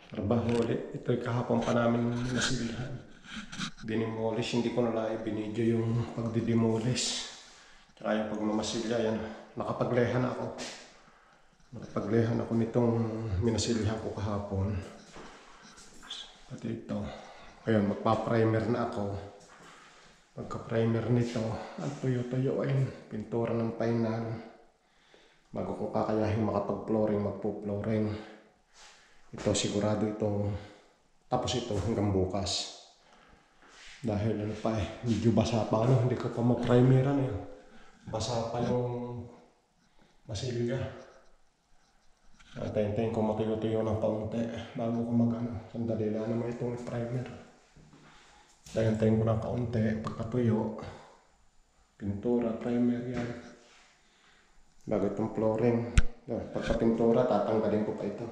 Trabaho ulit. Ito'y kahapon pa namin nasilhan. Dinimolish, hindi ko nalay binidyo yung pagdidemolish. Tsaka yung pagmamasilya, yan. Nakapaglehan ako. Nakapaglehan ako nitong minasilhan ko kahapon. At ito. Ngayon, magpa-primer na ako. Pagka-primer nito, at tuyo-tuyoin. Pintura ng final. Bago ko kakayahin makapag-flooring, magpo-flooring. Ito sigurado itong tapos ito hanggang bukas. Dahil ano pa medyo basa pa hindi ko pa ma-primeran Basa pa yung masilya. Tayin-tayin ko matuyo-tuyo ng kaunti bago ko sandali lang naman itong primer. Tayin-tayin ko ng kaunti, pagkatuyo, pintura, primer yan. Bago itong flooring. Pagka-pintura, tatanggalin ko pa ito.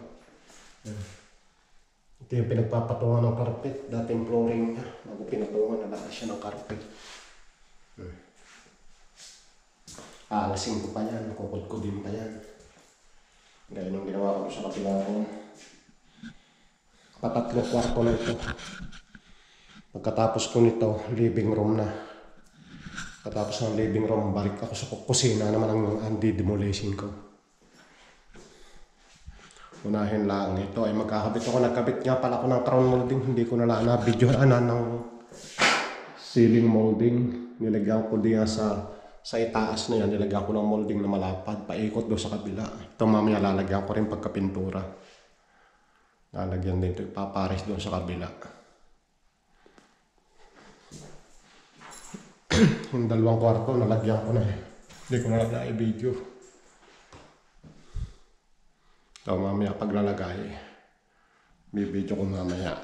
Ito yung pinagpapatungan ng carpet, dating flooring niya. Bago pinatungan, nalakas siya ng carpet. Aalasin ko pa yan, kukudkudin pa yan. Gaya nung ginawa ko sa kapilaran. Patatlong kwarto na ito. Pagkatapos ko nito, living room na. Pagkatapos ng living room, balik ako sa kusina naman ang demolition ko. Unahin lang ito ay magkakabit ako. Nagkabit nga pala ako ng crown molding. Hindi ko na-videoan ng ceiling molding. Nilagyan ko diyan sa itaas na yan. Nilagyan ko ng molding na malapad. Paikot doon sa kabila. Ito mamaya lalagyan ko rin pagkapintura. Lalagyan din ito. Ipapares doon sa kabila. Yung dalawang kwarto nalagyan ko na Hindi ko na i-video. So, mamaya paglalagay, bibidyo ko mamaya.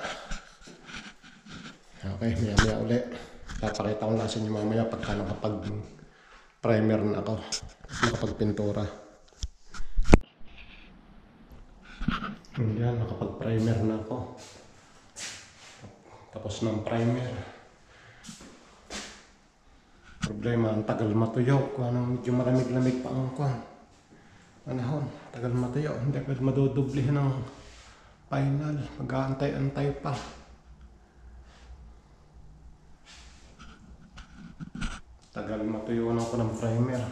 Okay, maya ulit. Papakita ko lang sa inyo mamaya pagka nakapag-primer na ako. Nakapag-pintura. Yan, nakapag-primer na ako. Tapos ng primer. Problema, ang tagal matuyo. Kung medyo malamig-lamig pa ang panahon, tagal matuyo, hindi agad madudublihan ng final, mag-aantay-antay pa. Tagal matuyo na ako ng primer.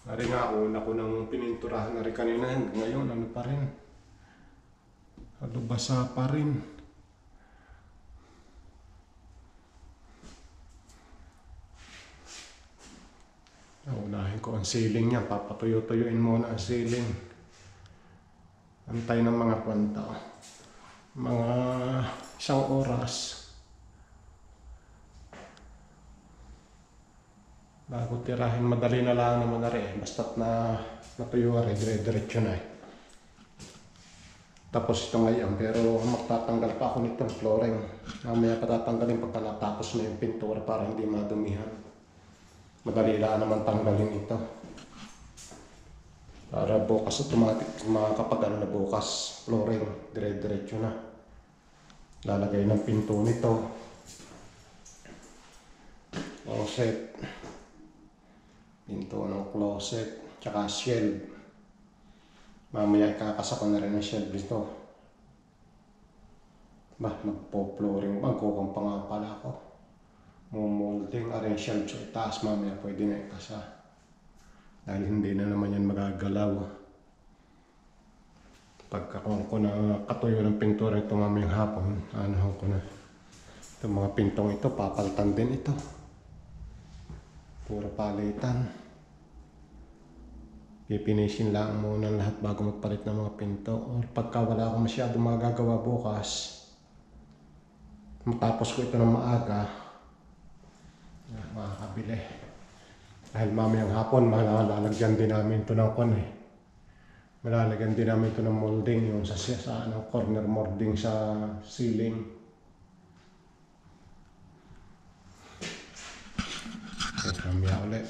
Nari nga, una ko ng pininturahan na rin kanina, ngayon ano pa rin, basa pa rin. Unahin ko ang ceiling niya, papatuyo-tuyuin muna ang ceiling. Antay ng mga kwanta. Mga 1 oras. Bago tirahin, madali na lang naman na rin. Basta't na natuyo rin, dire-diretso na Tapos ito ngayon, pero magtatanggal pa ako nitong flooring. Mamaya patatanggalin pagka natapos na yung pintura para hindi madumihan. Madali lang naman tanggalin ito. Para bukas automatic makakapag na bukas flooring, dire-diretso na. Lalagay ng pinto nito. Closet. Pinto ng closet. Tsaka shelf. Mamaya kakasa ko na rin ang shelf nito. Magpo-flooring. Magkukang pa nga pala ako. Molding, arrange shelf sa itaas, mamaya pwede na ikasa. Dahil hindi na naman yan magagalaw. Pagka kung ko na katuyo ng pintura ito mamayang hapon, anahan ko na. Itong mga pintong ito, papalitan din ito. Puro palitan. Pipinisin lang muna lahat bago magpalit ng mga pinto. Or pagka wala akong masyadong magagawa bukas, matapos ko ito ng maaga, makakabili. Dahil mamayang hapon, malalagyan din namin ito ng malalagyan din namin ito ng molding, yung sa corner molding sa ceiling. Okay, mamaya ulit.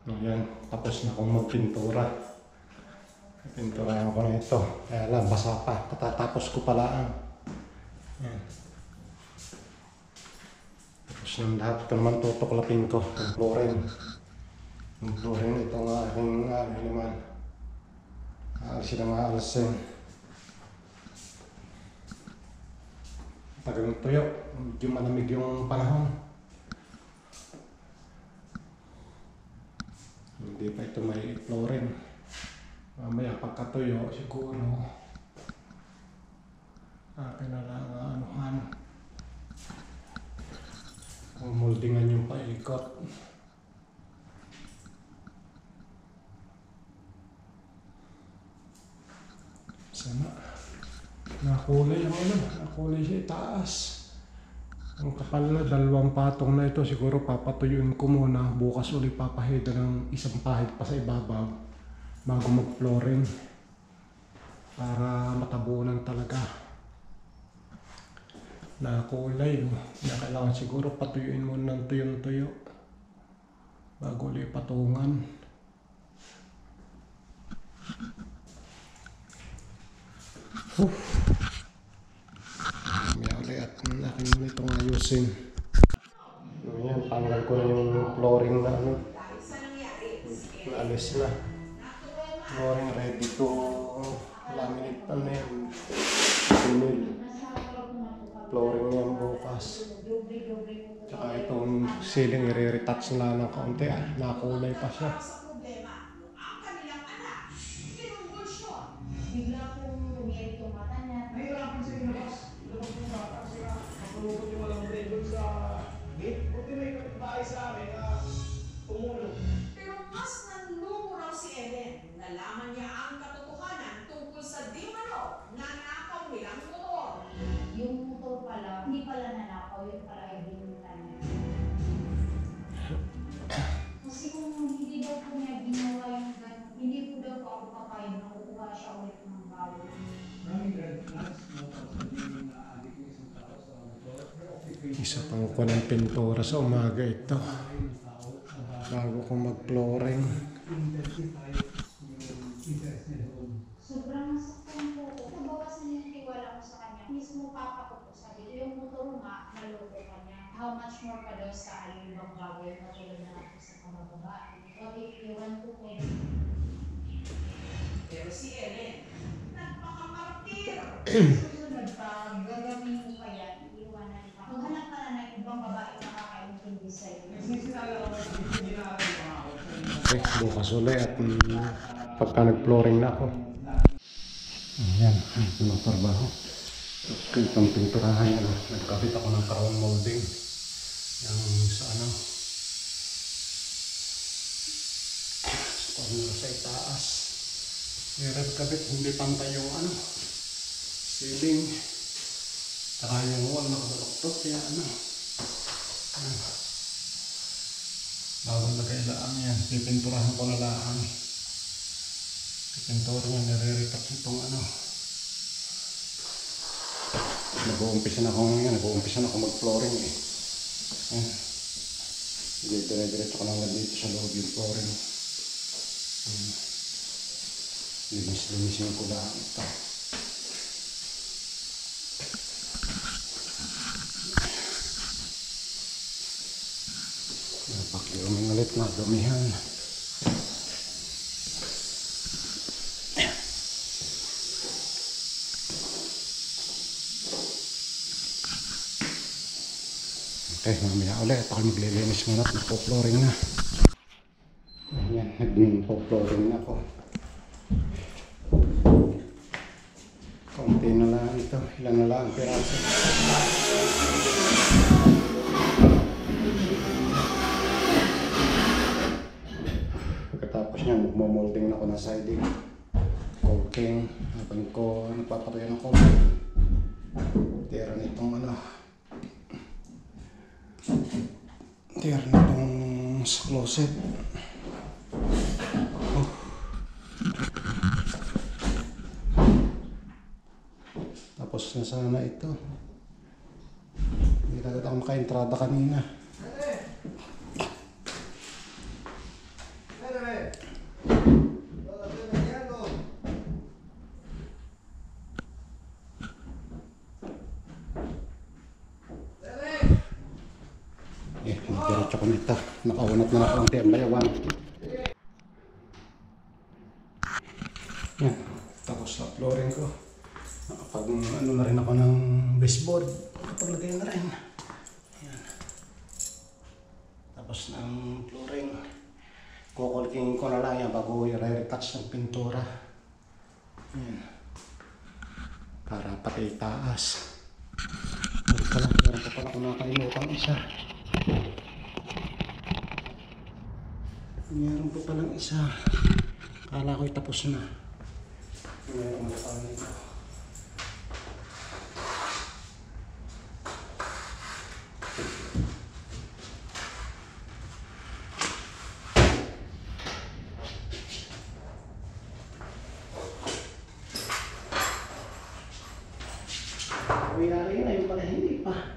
Ayan, tapos na akong magpintura. Pinturahan ko na ito. Kaya lang, basa pa. Katatapos ko pala Ayan. Tapos ng lahat, ito naman tutuklapin ko. Ang flooring. Ang flooring, ito nga aking naman. Sila nga alasin. Tagal ng tuyo. Medyo malamig yung panahon. Hindi pa ito may flooring. Mamaya pagkatuyo siguro akin na lang anuhan. Moldingan yung paikot. Sana nakulay yung ano, nakulay siya itaas. Ang kapal na, 2 patong na ito. Siguro papatuyuin ko muna. Bukas ulit papahida ng isang pahid pa sa ibabaw bago mag-flooring para matabunan talaga. Nakulay, na kailangan siguro patuyuin muna ng tuyong-tuyo bago ulit patungan. May ulit at aking muna itong ayusin. Ayan, tanggal ko na yung flooring na ano. Naalis na. Flooring ready to laminate pa na yun. Vinyl. Flooring na yan bukas. Tsaka itong ceiling i-retouch na ng kaunti. Nakulay pa siya. Bigla pong lumiyari itong mata niya. Nahirapan siya ilabas. Ilabas yung bata kasi nga matulog yung walang brain doon sa gate. Buti may kapitbahay sa amin na tumulong. Pero mas nanlumo raw si Eden. Nalaman niya ang katotohanan tungkol sa di mano nanakaw nilang motor. Yung motor pala, hindi pala nanakaw, yun pala ay binutan niya. Kasi kung hindi daw po niya ginawa yung ganun, hindi po daw po ako papayag na kukuha siya ulit ng bawal. Maraming red flags na sabihin na adik yung isang tao sa motor. Pero okay, Isa pang ko ng pintura sa umaga ito. Bago ko mag-flooring. intensify yung interest niya doon. Sobrang nasaktan po ako. Nabawasan niya yung tiwala ko sa kanya. Mismo papa ko po sabi ko, yung motor nga, naloko ka niya. How much more pa daw sa ibang bagay na tulad na natin sa pamababae. What if you want to pay? Pero si Eden, nagpakamartir. Susunod pa, gagawin mo pa yan, iiwanan pa. Maghanap ka na ng ibang babae na makakaintindi sa'yo. Nagsisinala lang ako, hindi na natin pangako. Okay, bukas ulit at pagka nag-flooring na ako. Ayan, ang trabaho. Itong pinturahan yan. Nagkabit ako ng crown molding. Yung sa ano. Sa corner sa itaas. Meron kabit, hindi pantay yung ano. Ceiling. Saka yung wall nakabaloktot. Kaya ano. Ayan. Bago nagkailaan yan, pipinturahan ko na lang. Pipintura niya, nare-retouch itong ano. Nag-uumpisa na ako mag-flooring eh. Ayan. Dire-diretso ko lang dito sa loob yung flooring. Linis-linisin ko lang ito. Napakiuming ulit na dumihan. Okay, mamaya ulit ako maglilinis muna at nagpo-flooring na. Ayan, nagpo-flooring na ako. Kaunti na lang ito, ilan na lang piraso. Pagkatapos niya, magmo-molding na ako ng siding. Caulking, habang ko nagpapatuyo ng caulking. Tira nitong ano. Tira nitong sa closet. Oh. Tapos na sana ito. Hindi agad ako maka-entrada kanina. Diretso ko nito. Nakaunat na nakaunti ang bayawan. Yan. Tapos na flooring ko. Pag ano na rin ako ng baseboard, nakapaglagay na rin. Ayan. Tapos ng flooring, kukulking ko na lang yan bago i-retouch ng pintura. Ayan. Para pati taas. Meron pa pala kung nakalimutan isa. Meron pa palang isa. Kala ko'y tapos na. Meron pa palang ito. Mayari na yung pala hindi pa.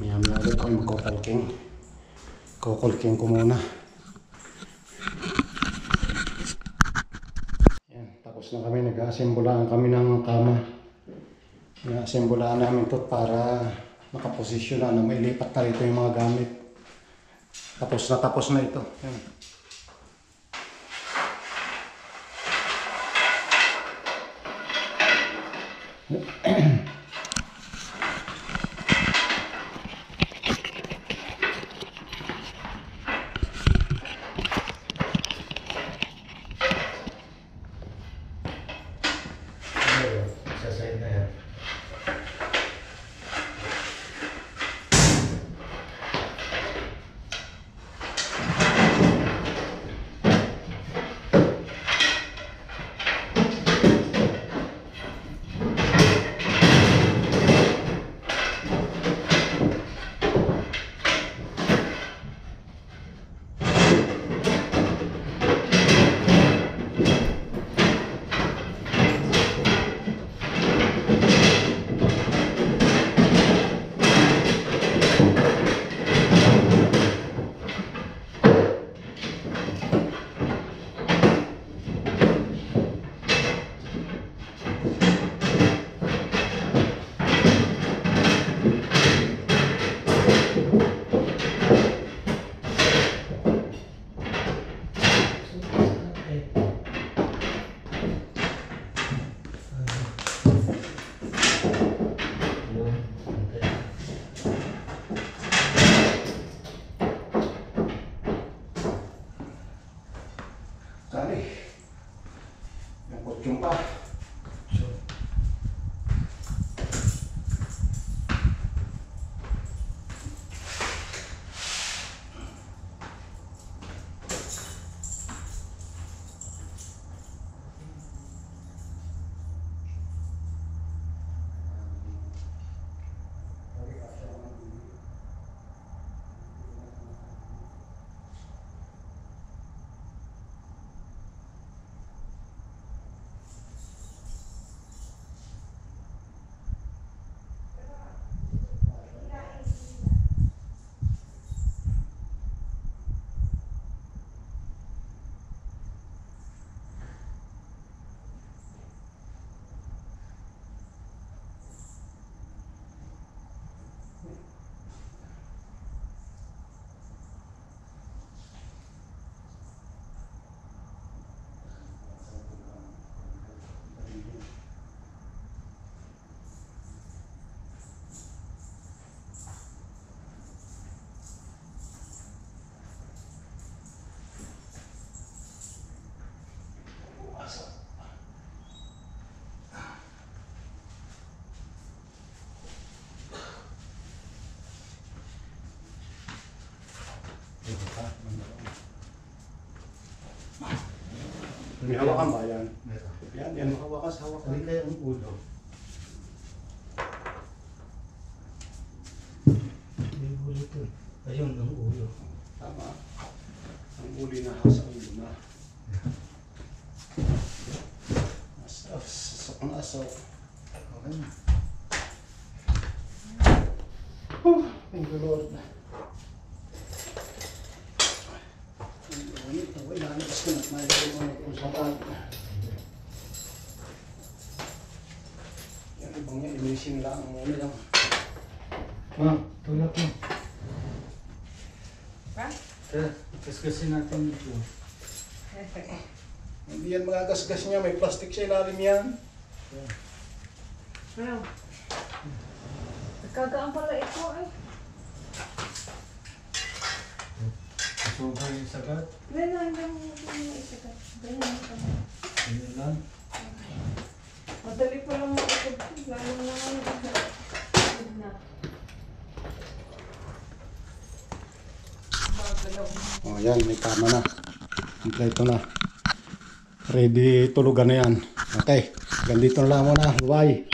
Maya-maya ulit ako mag-kukulking. Kukulking ko muna. Yan, tapos na kami. Nag-aassembulaan kami ng kama. Nag-aassembulaan namin ito para nakaposisyon na may lipat na rito yung mga gamit. Tapos na ito. Yan. Dito pa. May hawakan ba yan? Meron. Yan, hawakan sa hawakan. Ano kaya ang ulo? May ulo to. Ayun, ang ulo. Tama. Ang uli na sa ulo na. Asaw, sasok na asaw. Okay na. Thank you, Lord. Ang init na, wala na kasi na. May mga kung saan. Yan, ibang yan, inisin lang. Ano lang. Ma, tulak mo. Ha? Kaskasin natin ito. Hindi yan magagasgas niya, may plastic sa ilalim yan. Ano? Nagkagaan pala ito eh. Sobra yung sagat. Ganyan lang yung isagat. Ganyan lang. Ano lang. Madali pa lang makikip. Lalo na ngayon. Magalaw. Oh, yan, may kama na. Kompleto na. Ready tulugan na yan. Okay, ganito na lang muna. Bye.